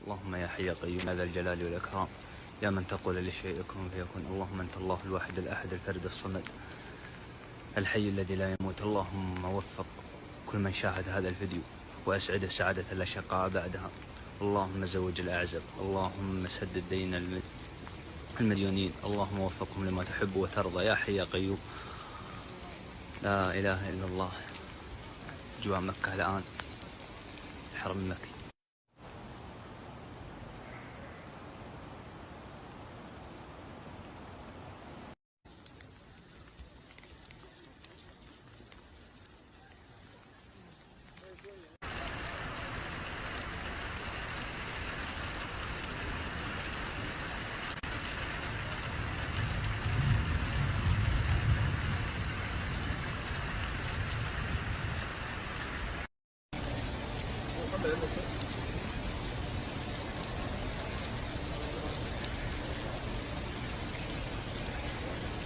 اللهم يا حي يا قيوم يا ذا الجلال والإكرام، يا من تقول للشيء كن فيكون. اللهم أنت الله الواحد الأحد الفرد الصمد الحي الذي لا يموت. اللهم وفق كل من شاهد هذا الفيديو وأسعده سعادة لا شقاء بعدها. اللهم زوج الأعزب، اللهم سدد دين المديونين، اللهم وفقهم لما تحب وترضى يا حي يا قيوم. لا إله إلا الله. جوا مكة الآن، الحرم المكي.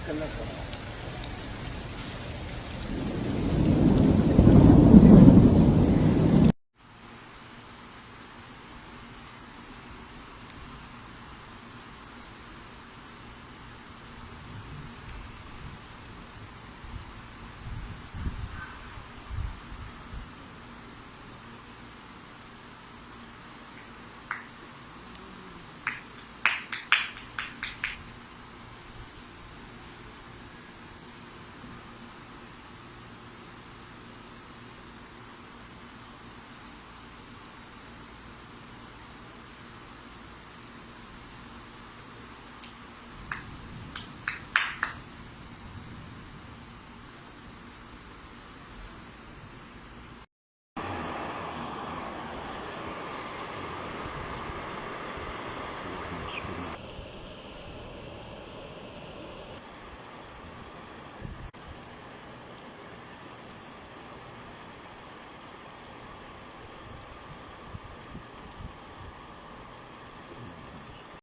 كلمة